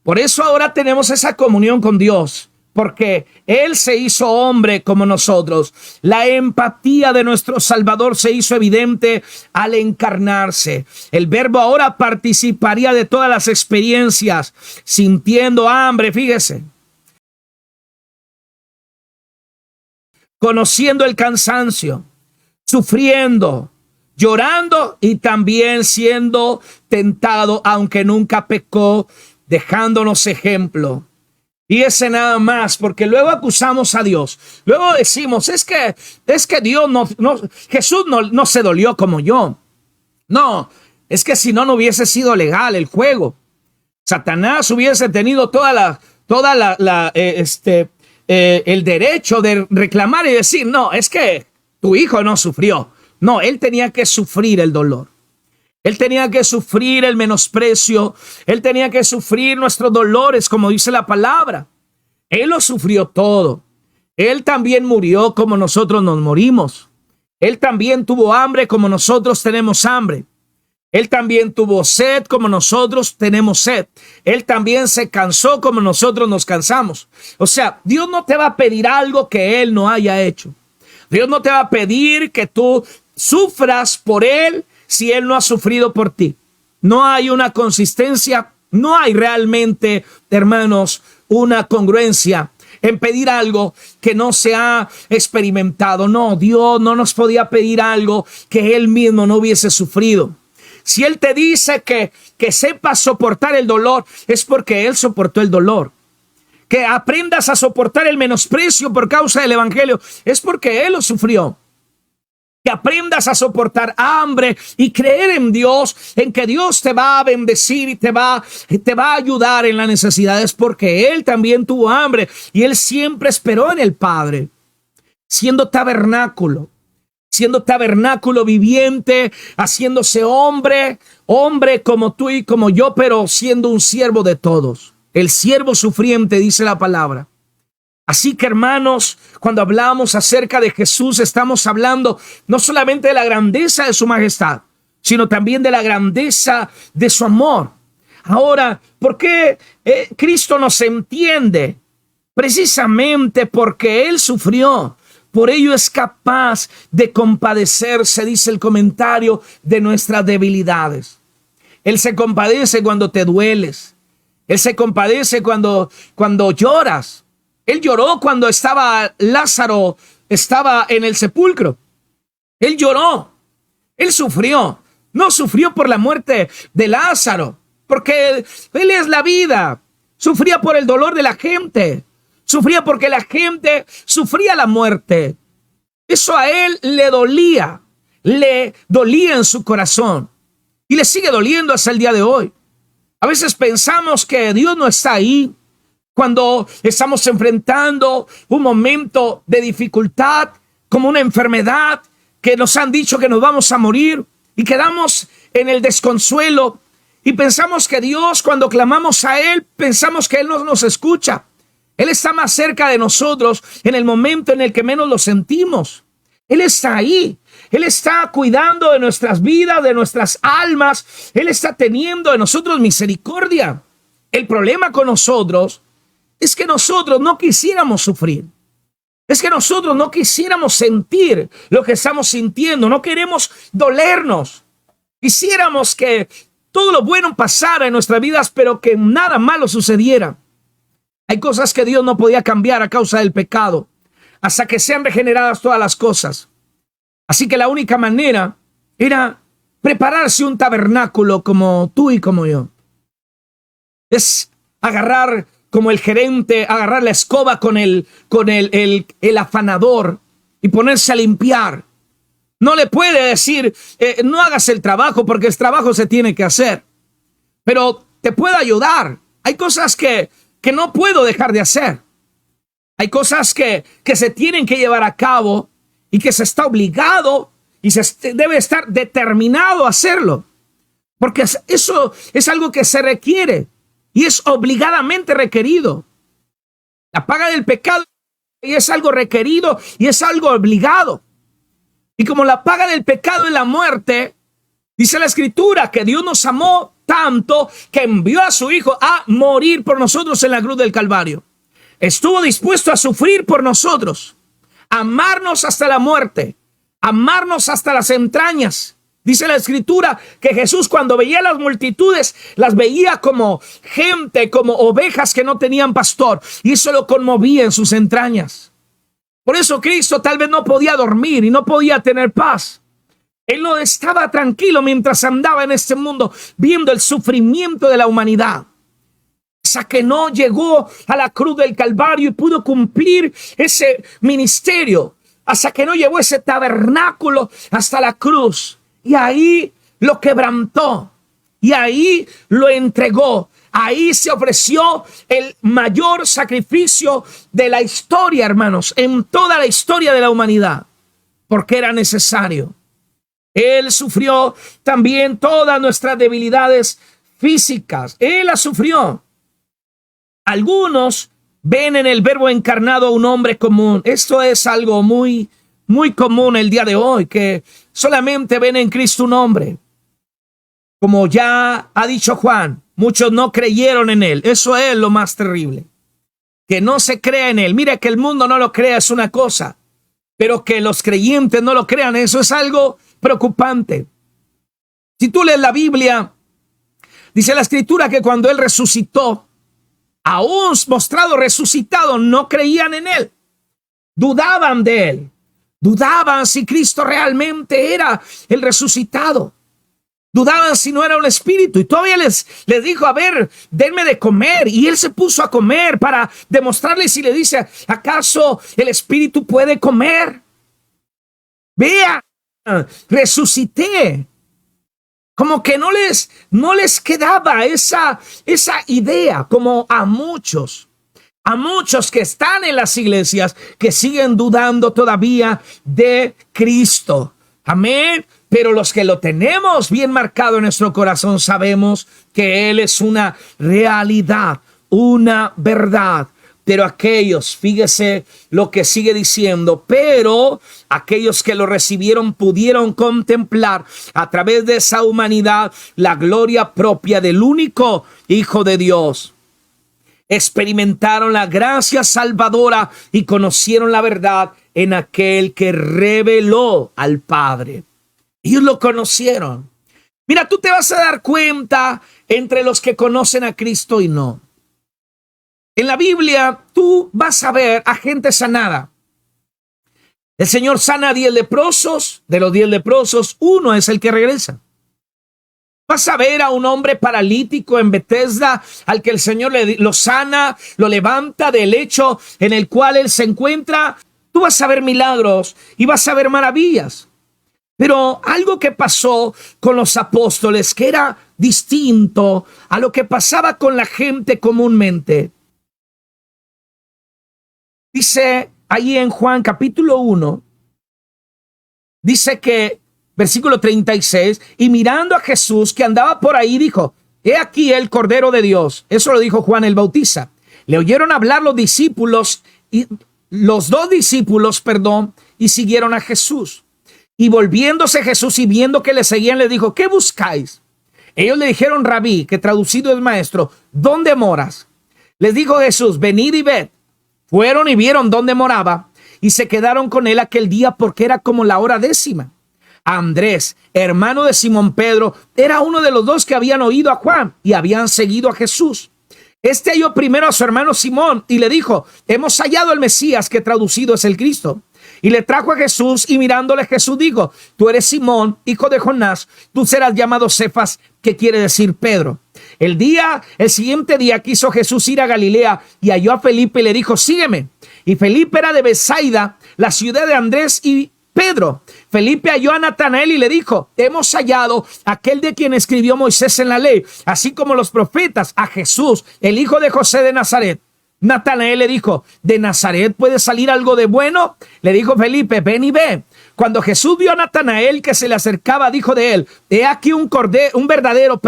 por eso ahora tenemos esa comunión con Dios. Porque Él se hizo hombre como nosotros. La empatía de nuestro Salvador se hizo evidente al encarnarse. El Verbo ahora participaría de todas las experiencias, sintiendo hambre, fíjese, conociendo el cansancio, sufriendo, llorando y también siendo tentado, aunque nunca pecó, dejándonos ejemplo. Y ese nada más, porque luego acusamos a Dios. Luego decimos, es que Dios Jesús no se dolió como yo. No, es que si no, no hubiese sido legal el juego. Satanás hubiese tenido el derecho de reclamar y decir, no, es que tu hijo no sufrió. No, él tenía que sufrir el dolor. Él tenía que sufrir el menosprecio. Él tenía que sufrir nuestros dolores, como dice la palabra. Él lo sufrió todo. Él también murió como nosotros nos morimos. Él también tuvo hambre como nosotros tenemos hambre. Él también tuvo sed como nosotros tenemos sed. Él también se cansó como nosotros nos cansamos. O sea, Dios no te va a pedir algo que Él no haya hecho. Dios no te va a pedir que tú sufras por Él si Él no ha sufrido por ti. No hay una consistencia, no hay realmente, hermanos, una congruencia en pedir algo que no se ha experimentado. No, Dios no nos podía pedir algo que Él mismo no hubiese sufrido. Si Él te dice que sepas soportar el dolor, es porque Él soportó el dolor. Que aprendas a soportar el menosprecio por causa del evangelio, es porque Él lo sufrió. Que aprendas a soportar hambre y creer en Dios, en que Dios te va a bendecir y te va a ayudar en las necesidades, porque Él también tuvo hambre y Él siempre esperó en el Padre, siendo tabernáculo viviente, haciéndose hombre como tú y como yo, pero siendo un siervo de todos. El siervo sufriente, dice la palabra. Así que, hermanos, cuando hablamos acerca de Jesús, estamos hablando no solamente de la grandeza de su majestad, sino también de la grandeza de su amor. Ahora, ¿por qué Cristo nos entiende? Precisamente porque Él sufrió. Por ello es capaz de compadecerse, dice el comentario, de nuestras debilidades. Él se compadece cuando te dueles. Él se compadece cuando lloras. Él lloró cuando Lázaro estaba en el sepulcro. Él lloró. Él sufrió. No sufrió por la muerte de Lázaro, porque Él es la vida. Sufría por el dolor de la gente. Sufría porque la gente sufría la muerte. Eso a Él le dolía. Le dolía en su corazón. Y le sigue doliendo hasta el día de hoy. A veces pensamos que Dios no está ahí. Cuando estamos enfrentando un momento de dificultad, como una enfermedad, que nos han dicho que nos vamos a morir y quedamos en el desconsuelo y pensamos que Dios, cuando clamamos a Él, pensamos que Él no nos escucha. Él está más cerca de nosotros en el momento en el que menos lo sentimos. Él está ahí. Él está cuidando de nuestras vidas, de nuestras almas. Él está teniendo de nosotros misericordia. El problema con nosotros es que nosotros no quisiéramos sufrir. Es que nosotros no quisiéramos sentir lo que estamos sintiendo. No queremos dolernos. Quisiéramos que todo lo bueno pasara en nuestras vidas, pero que nada malo sucediera. Hay cosas que Dios no podía cambiar a causa del pecado, hasta que sean regeneradas todas las cosas. Así que la única manera era prepararse un tabernáculo como tú y como yo. Es agarrar como el gerente, agarrar la escoba con el afanador y ponerse a limpiar. No le puede decir, no hagas el trabajo, porque el trabajo se tiene que hacer. Pero te puedo ayudar. Hay cosas que no puedo dejar de hacer. Hay cosas que se tienen que llevar a cabo y que se está obligado y se debe estar determinado a hacerlo. Porque eso es algo que se requiere y es obligadamente requerido. La paga del pecado es algo requerido y es algo obligado. Y como la paga del pecado es la muerte, dice la Escritura que Dios nos amó tanto que envió a su Hijo a morir por nosotros en la cruz del Calvario. Estuvo dispuesto a sufrir por nosotros, amarnos hasta la muerte, amarnos hasta las entrañas. Dice la Escritura que Jesús, cuando veía las multitudes, las veía como gente, como ovejas que no tenían pastor, y eso lo conmovía en sus entrañas. Por eso Cristo tal vez no podía dormir y no podía tener paz. Él no estaba tranquilo mientras andaba en este mundo viendo el sufrimiento de la humanidad. Hasta que no llegó a la cruz del Calvario y pudo cumplir ese ministerio. Hasta que no llevó ese tabernáculo hasta la cruz. Y ahí lo quebrantó. Y ahí lo entregó. Ahí se ofreció el mayor sacrificio de la historia, hermanos, en toda la historia de la humanidad, porque era necesario. Él sufrió también todas nuestras debilidades físicas. Él las sufrió. Algunos ven en el Verbo encarnado un hombre común. Esto es algo muy, muy común el día de hoy, que solamente ven en Cristo un hombre. Como ya ha dicho Juan, muchos no creyeron en él. Eso es lo más terrible. Que no se crea en él. Mira, que el mundo no lo crea es una cosa, pero que los creyentes no lo crean, eso es algo preocupante. Si tú lees la Biblia, dice la Escritura que cuando él resucitó, aún mostrado resucitado, no creían en él. Dudaban de él. Dudaban si Cristo realmente era el resucitado. Dudaban si no era un espíritu. Y todavía les dijo, a ver, denme de comer. Y él se puso a comer para demostrarles y le dice, ¿acaso el espíritu puede comer? Vea, resucité. Como que no les quedaba esa idea, como a muchos que están en las iglesias que siguen dudando todavía de Cristo. Amén. Pero los que lo tenemos bien marcado en nuestro corazón sabemos que Él es una realidad, una verdad. Pero aquellos, fíjese lo que sigue diciendo, pero aquellos que lo recibieron pudieron contemplar a través de esa humanidad la gloria propia del único Hijo de Dios. Experimentaron la gracia salvadora y conocieron la verdad en aquel que reveló al Padre. Ellos lo conocieron. Mira, tú te vas a dar cuenta entre los que conocen a Cristo y no. En la Biblia tú vas a ver a gente sanada. El Señor sana a 10 leprosos. De los 10 leprosos, uno es el que regresa. Vas a ver a un hombre paralítico en Betesda, al que el Señor lo sana, lo levanta del lecho en el cual él se encuentra. Tú vas a ver milagros y vas a ver maravillas. Pero algo que pasó con los apóstoles, que era distinto a lo que pasaba con la gente comúnmente. Dice ahí en Juan capítulo 1, dice que, versículo 36, y mirando a Jesús que andaba por ahí, dijo, he aquí el Cordero de Dios. Eso lo dijo Juan el Bautista. Le oyeron hablar los discípulos, y los dos discípulos, y siguieron a Jesús. Y volviéndose Jesús y viendo que le seguían, le dijo, ¿qué buscáis? Ellos le dijeron, Rabí, que traducido es maestro, ¿dónde moras? Les dijo Jesús, venid y ved. Fueron y vieron dónde moraba y se quedaron con él aquel día porque era como la hora 10:00. Andrés, hermano de Simón Pedro, era uno de los dos que habían oído a Juan y habían seguido a Jesús. Este halló primero a su hermano Simón y le dijo: hemos hallado al Mesías, que traducido es el Cristo. Y le trajo a Jesús, y mirándole Jesús dijo: tú eres Simón, hijo de Jonás, tú serás llamado Cefas, que quiere decir Pedro. El siguiente día quiso Jesús ir a Galilea y halló a Felipe y le dijo: sígueme. Y Felipe era de Betsaida, la ciudad de Andrés y Pedro. Felipe halló a Natanael y le dijo: hemos hallado aquel de quien escribió Moisés en la ley, así como los profetas, a Jesús, el hijo de José de Nazaret. Natanael le dijo: ¿de Nazaret puede salir algo de bueno? Le dijo Felipe: ven y ve. Cuando Jesús vio a Natanael que se le acercaba, dijo de él: he aquí un verdadero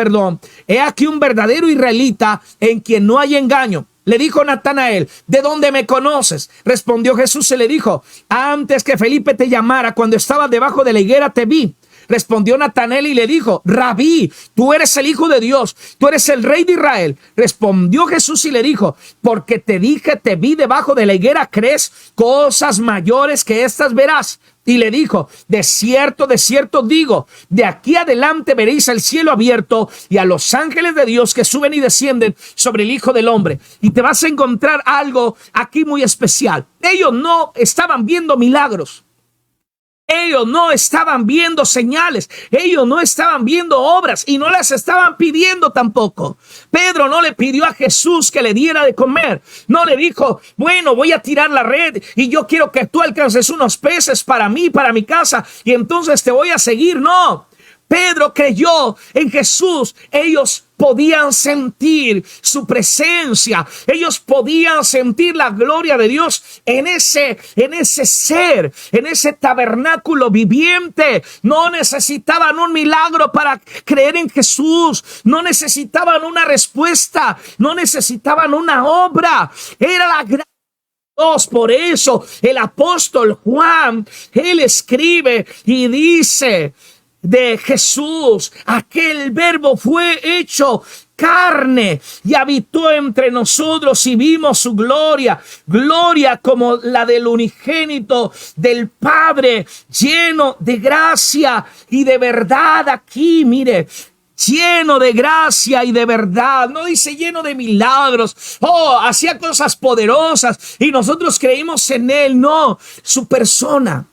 israelita, en quien no hay engaño. Le dijo Natanael: ¿de dónde me conoces? Respondió Jesús y le dijo: antes que Felipe te llamara, cuando estabas debajo de la higuera, te vi. Respondió Natanael y le dijo: Rabí, tú eres el Hijo de Dios, tú eres el Rey de Israel. Respondió Jesús y le dijo: porque te dije, te vi debajo de la higuera, ¿crees? Cosas mayores que estas verás. Y le dijo: de cierto digo, de aquí adelante veréis el cielo abierto y a los ángeles de Dios que suben y descienden sobre el Hijo del Hombre. Y te vas a encontrar algo aquí muy especial. Ellos no estaban viendo milagros. Ellos no estaban viendo señales, ellos no estaban viendo obras y no las estaban pidiendo tampoco. Pedro no le pidió a Jesús que le diera de comer. No le dijo: bueno, voy a tirar la red y yo quiero que tú alcances unos peces para mí, para mi casa, y entonces te voy a seguir. No. Pedro creyó en Jesús. Ellos podían sentir su presencia. Ellos podían sentir la gloria de Dios en ese ser, en ese tabernáculo viviente. No necesitaban un milagro para creer en Jesús. No necesitaban una respuesta. No necesitaban una obra. Era la gracia. Por eso el apóstol Juan, él escribe y dice de Jesús: aquel verbo fue hecho carne y habitó entre nosotros y vimos su gloria, gloria como la del unigénito del Padre, lleno de gracia y de verdad. Aquí, mire, lleno de gracia y de verdad. No dice lleno de milagros. Hacía cosas poderosas y nosotros creímos en él. No, su persona,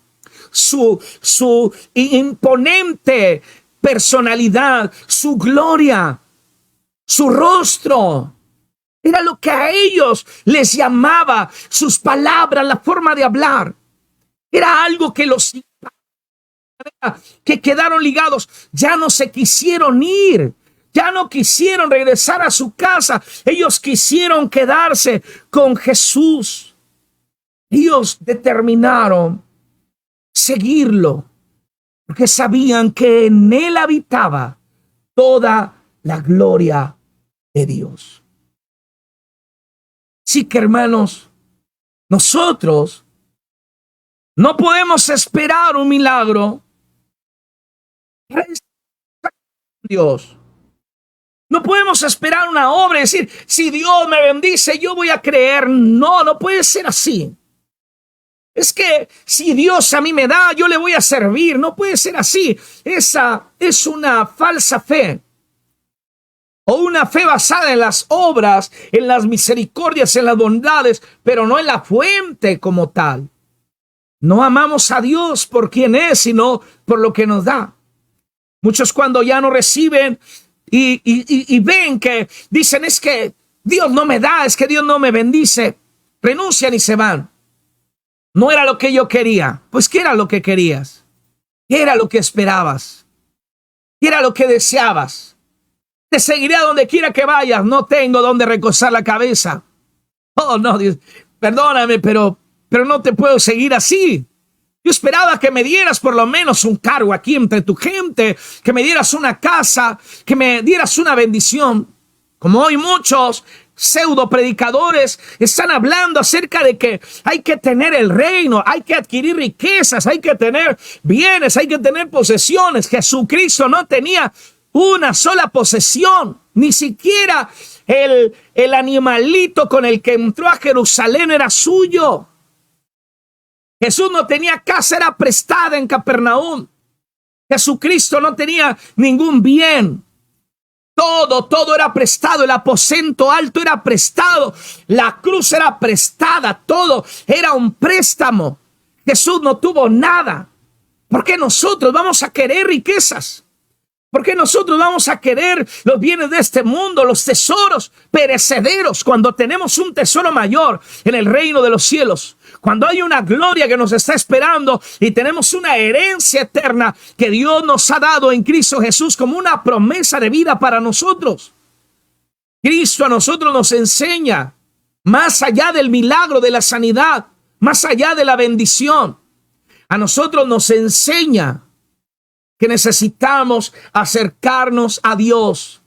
su imponente personalidad, su gloria, su rostro, era lo que a ellos les llamaba. Sus palabras, la forma de hablar, era algo que los que quedaron ligados. Ya no se quisieron ir, ya no quisieron regresar a su casa. Ellos quisieron quedarse con Jesús. Ellos determinaron seguirlo porque sabían que en él habitaba toda la gloria de Dios. Así que, hermanos, nosotros no podemos esperar un milagro. Dios. No podemos esperar una obra y decir: si Dios me bendice, yo voy a creer. No, no puede ser así. Es que si Dios a mí me da, yo le voy a servir. No puede ser así. Esa es una falsa fe. O una fe basada en las obras, en las misericordias, en las bondades, pero no en la fuente como tal. No amamos a Dios por quien es, sino por lo que nos da. Muchos, cuando ya no reciben y ven que dicen: es que Dios no me da, es que Dios no me bendice, renuncian y se van. No era lo que yo quería. Pues, ¿qué era lo que querías? ¿Qué era lo que esperabas? ¿Qué era lo que deseabas? Te seguiré a donde quiera que vayas. No tengo donde recostar la cabeza. Oh, no, Dios, perdóname, pero no te puedo seguir así. Yo esperaba que me dieras por lo menos un cargo aquí entre tu gente, que me dieras una casa, que me dieras una bendición. Como hoy muchos pseudo predicadores están hablando acerca de que hay que tener el reino, hay que adquirir riquezas, hay que tener bienes, hay que tener posesiones. Jesucristo no tenía una sola posesión, ni siquiera el animalito con el que entró a Jerusalén era suyo. Jesús no tenía casa, era prestada en Capernaum. Jesucristo no tenía ningún bien. Todo era prestado. El aposento alto era prestado. La cruz era prestada. Todo era un préstamo. Jesús no tuvo nada. ¿Por qué nosotros vamos a querer riquezas? ¿Por qué nosotros vamos a querer los bienes de este mundo, los tesoros perecederos, cuando tenemos un tesoro mayor en el reino de los cielos? Cuando hay una gloria que nos está esperando y tenemos una herencia eterna que Dios nos ha dado en Cristo Jesús como una promesa de vida para nosotros. Cristo a nosotros nos enseña, más allá del milagro de la sanidad, más allá de la bendición, a nosotros nos enseña que necesitamos acercarnos a Dios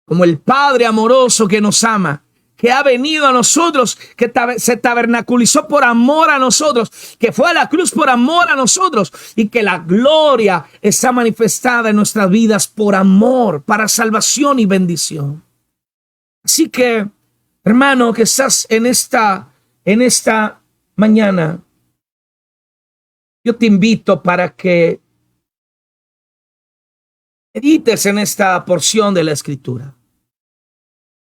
como el Padre amoroso que nos ama, que ha venido a nosotros, que se tabernaculizó por amor a nosotros, que fue a la cruz por amor a nosotros y que la gloria está manifestada en nuestras vidas por amor, para salvación y bendición. Así que, hermano, que estás en esta mañana, yo te invito para que medites en esta porción de la Escritura.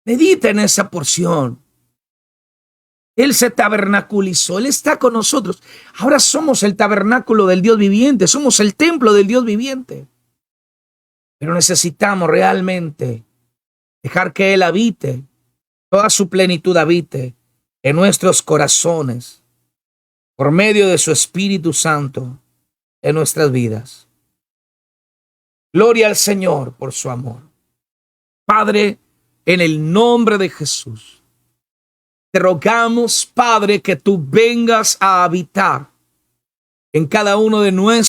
Medita en esa porción. Él se tabernaculizó, Él está con nosotros. Ahora somos el tabernáculo del Dios viviente, somos el templo del Dios viviente. Pero necesitamos realmente dejar que Él habite, toda su plenitud habite en nuestros corazones, por medio de su Espíritu Santo en nuestras vidas. Gloria al Señor por su amor. Padre, en el nombre de Jesús, te rogamos, Padre, que tú vengas a habitar en cada uno de nuestros